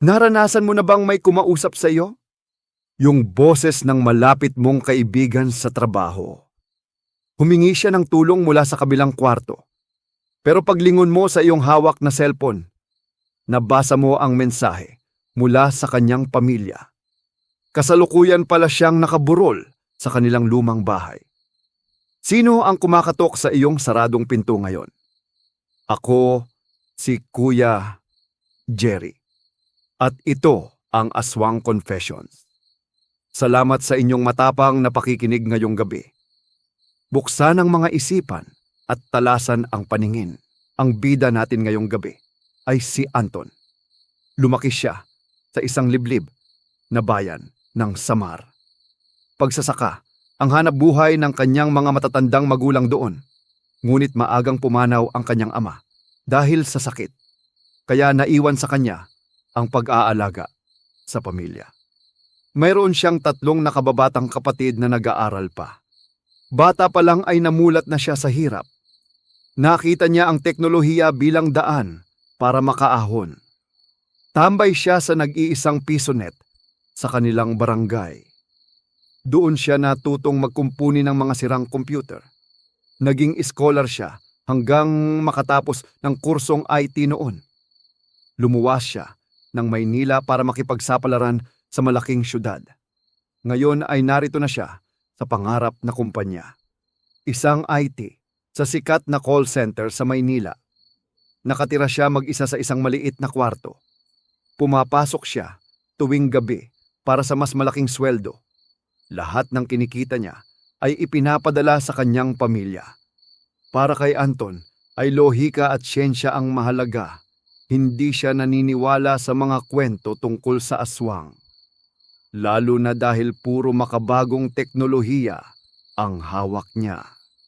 Naranasan mo na bang may kumausap sa iyo? Yung boses ng malapit mong kaibigan sa trabaho. Humingi siya ng tulong mula sa kabilang kwarto. Pero paglingon mo sa iyong hawak na cellphone, nabasa mo ang mensahe mula sa kanyang pamilya. Kasalukuyan pala siyang nakaburol sa kanilang lumang bahay. Sino ang kumakatok sa iyong saradong pinto ngayon? Ako, si Kuya Jerry. At ito ang Aswang Confessions. Salamat sa inyong matapang na pakikinig ngayong gabi. Buksan ang mga isipan at talasan ang paningin. Ang bida natin ngayong gabi ay si Anton. Lumaki siya sa isang liblib na bayan ng Samar. Pagsasaka, ang hanap buhay ng kanyang mga matatandang magulang doon. Ngunit maagang pumanaw ang kanyang ama dahil sa sakit. Kaya naiwan sa kanya ang pag-aalaga sa pamilya. Mayroon siyang 3 nakababatang kapatid na nag-aaral pa. Bata pa lang ay namulat na siya sa hirap. Nakita niya ang teknolohiya bilang daan para makaahon. Tambay siya sa nag-iisang pisonet sa kanilang barangay. Doon siya natutong magkumpuni ng mga sirang computer. Naging scholar siya hanggang makatapos ng kursong IT noon. Lumuwas siya ng Maynila para makipagsapalaran sa malaking syudad. Ngayon ay narito na siya sa pangarap na kumpanya. Isang IT sa sikat na call center sa Maynila. Nakatira siya mag-isa sa isang maliit na kwarto. Pumapasok siya tuwing gabi para sa mas malaking sweldo. Lahat ng kinikita niya ay ipinapadala sa kanyang pamilya. Para kay Anton ay lohika at siyensya ang mahalaga. Hindi siya naniniwala sa mga kwento tungkol sa aswang. Lalo na dahil puro makabagong teknolohiya ang hawak niya.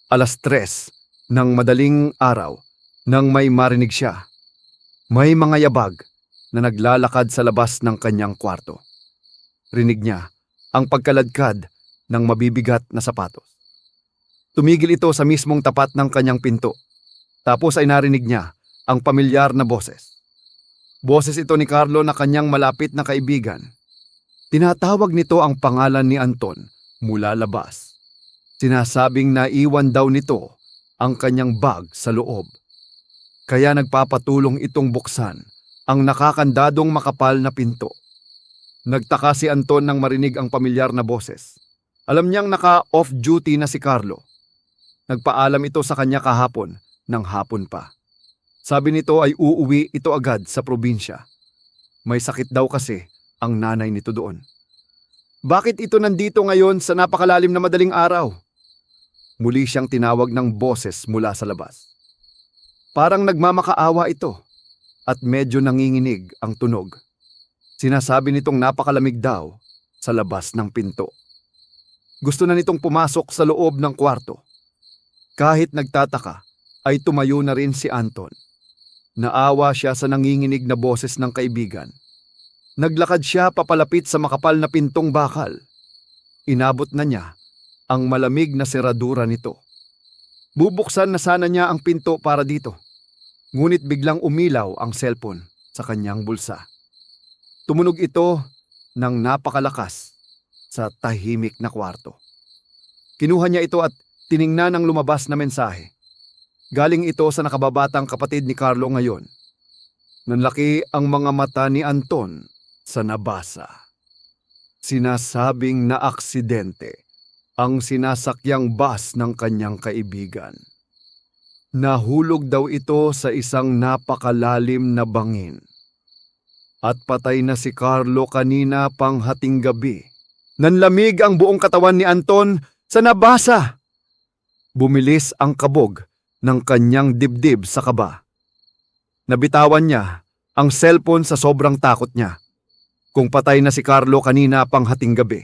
3:00 ng madaling araw nang may marinig siya. May mga yabag na naglalakad sa labas ng kanyang kwarto. Rinig niya ang pagkaladkad ng mabibigat na sapatos. Tumigil ito sa mismong tapat ng kanyang pinto. Tapos ay narinig niya ang pamilyar na boses. Boses ito ni Carlo na kanyang malapit na kaibigan. Tinatawag nito ang pangalan ni Anton mula labas. Sinasabing naiwan daw nito ang kanyang bag sa loob. Kaya nagpapatulong itong buksan ang nakakandadong makapal na pinto. Nagtaka si Anton nang marinig ang pamilyar na boses. Alam niyang naka-off duty na si Carlo. Nagpaalam ito sa kanya kahapon ng hapon pa. Sabi nito ay uuwi ito agad sa probinsya. May sakit daw kasi ang nanay nito doon. Bakit ito nandito ngayon sa napakalalim na madaling araw? Muli siyang tinawag ng boses mula sa labas. Parang nagmamakaawa ito at medyo nanginginig ang tunog. Sinasabi nitong napakalamig daw sa labas ng pinto. Gusto na nitong pumasok sa loob ng kwarto. Kahit nagtataka, ay tumayo na rin si Anton. Naawa siya sa nanginginig na boses ng kaibigan. Naglakad siya papalapit sa makapal na pintong bakal. Inabot na niya ang malamig na seradura nito. Bubuksan na sana niya ang pinto para dito. Ngunit biglang umilaw ang cellphone sa kanyang bulsa. Tumunog ito ng napakalakas sa tahimik na kwarto. Kinuha niya ito at tiningnan ang lumabas na mensahe. Galing ito sa nakababatang kapatid ni Carlo ngayon. Nanlaki ang mga mata ni Anton sa nabasa. Sinasabing na aksidente ang sinasakyang bus ng kanyang kaibigan. Nahulog daw ito sa isang napakalalim na bangin. At patay na si Carlo kanina pang hating gabi. Nanlamig ang buong katawan ni Anton sa nabasa. Bumilis ang kabog ng kanyang dibdib sa kaba. Nabitawan niya ang cellphone sa sobrang takot niya. Kung patay na si Carlo kanina pang hating gabi.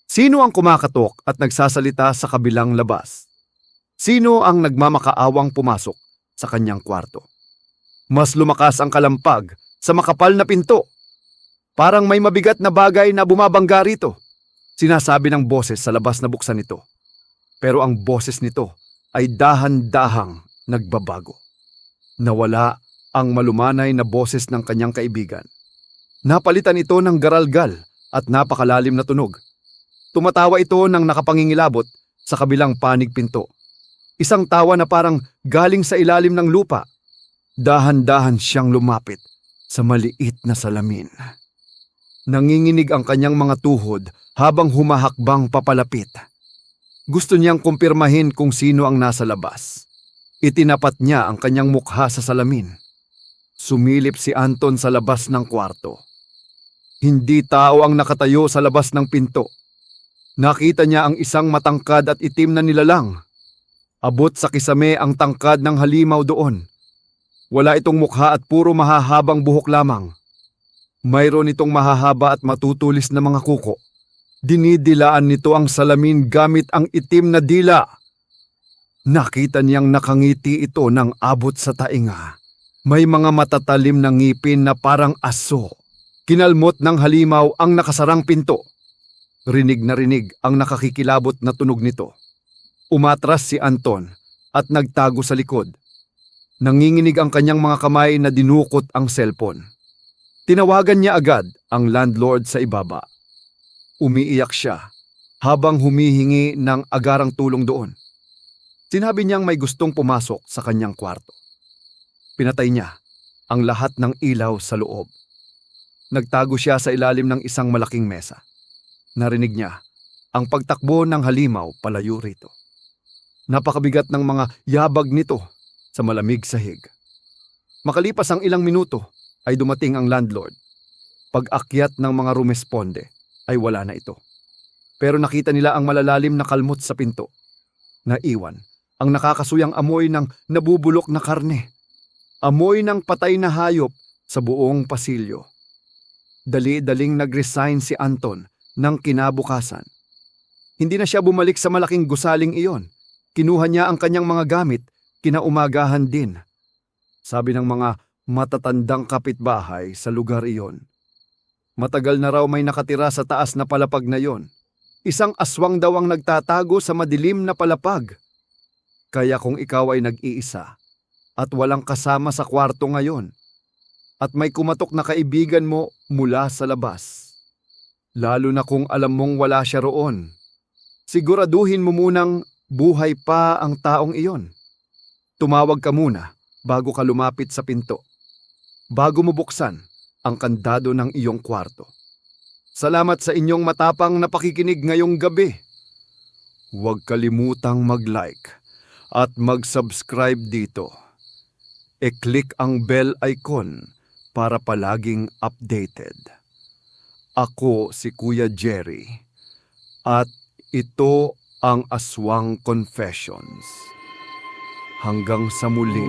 Sino ang kumakatok at nagsasalita sa kabilang labas? Sino ang nagmamakaawang pumasok sa kanyang kwarto? Mas lumakas ang kalampag sa makapal na pinto. Parang may mabigat na bagay na bumabangga rito. Sinasabi ng boses sa labas na buksan nito. Pero ang boses nito ay dahan-dahang nagbabago. Nawala ang malumanay na boses ng kanyang kaibigan. Napalitan ito ng garalgal at napakalalim na tunog. Tumatawa ito ng nakapangingilabot sa kabilang panig pinto. Isang tawa na parang galing sa ilalim ng lupa. Dahan-dahan siyang lumapit sa maliit na salamin. Nanginginig ang kanyang mga tuhod habang humahakbang papalapit. Gusto niyang kumpirmahin kung sino ang nasa labas. Itinapat niya ang kanyang mukha sa salamin. Sumilip si Anton sa labas ng kwarto. Hindi tao ang nakatayo sa labas ng pinto. Nakita niya ang isang matangkad at itim na nilalang. Abot sa kisame ang tangkad ng halimaw doon. Wala itong mukha at puro mahahabang buhok lamang. Mayroon itong mahahaba at matutulis na mga kuko. Dinidilaan nito ang salamin gamit ang itim na dila. Nakita niyang nakangiti ito ng abot sa tainga. May mga matatalim na ngipin na parang aso. Kinalmot ng halimaw ang nakasarang pinto. Rinig na rinig ang nakakikilabot na tunog nito. Umatras si Anton at nagtago sa likod. Nanginginig ang kanyang mga kamay na dinukot ang cellphone. Tinawagan niya agad ang landlord sa ibaba. Umiiyak siya habang humihingi ng agarang tulong doon. Sinabi niyang may gustong pumasok sa kanyang kwarto. Pinatay niya ang lahat ng ilaw sa loob. Nagtago siya sa ilalim ng isang malaking mesa. Narinig niya ang pagtakbo ng halimaw palayo rito. Napakabigat ng mga yabag nito sa malamig sahig. Makalipas ang ilang minuto ay dumating ang landlord. Pag-akyat ng mga rumesponde ay wala na ito. Pero nakita nila ang malalalim na kalmot sa pinto. Naiwan ang nakakasuyang amoy ng nabubulok na karne. Amoy ng patay na hayop sa buong pasilyo. Dali-daling nag-resign si Anton ng kinabukasan. Hindi na siya bumalik sa malaking gusaling iyon. Kinuha niya ang kanyang mga gamit, kinaumagahan din. Sabi ng mga matatandang kapitbahay sa lugar iyon. Matagal na raw may nakatira sa taas na palapag na yon. Isang aswang daw ang nagtatago sa madilim na palapag. Kaya kung ikaw ay nag-iisa at walang kasama sa kwarto ngayon, at may kumatok na kaibigan mo mula sa labas, lalo na kung alam mong wala siya roon, siguraduhin mo munang buhay pa ang taong iyon. Tumawag ka muna bago ka lumapit sa pinto. Bago mo buksan ang kandado ng iyong kwarto. Salamat sa inyong matapang na pakikinig ngayong gabi. Huwag kalimutang mag-like at mag-subscribe dito. E-click ang bell icon para palaging updated. Ako si Kuya Jerry at ito ang Aswang Confessions. Hanggang sa muli.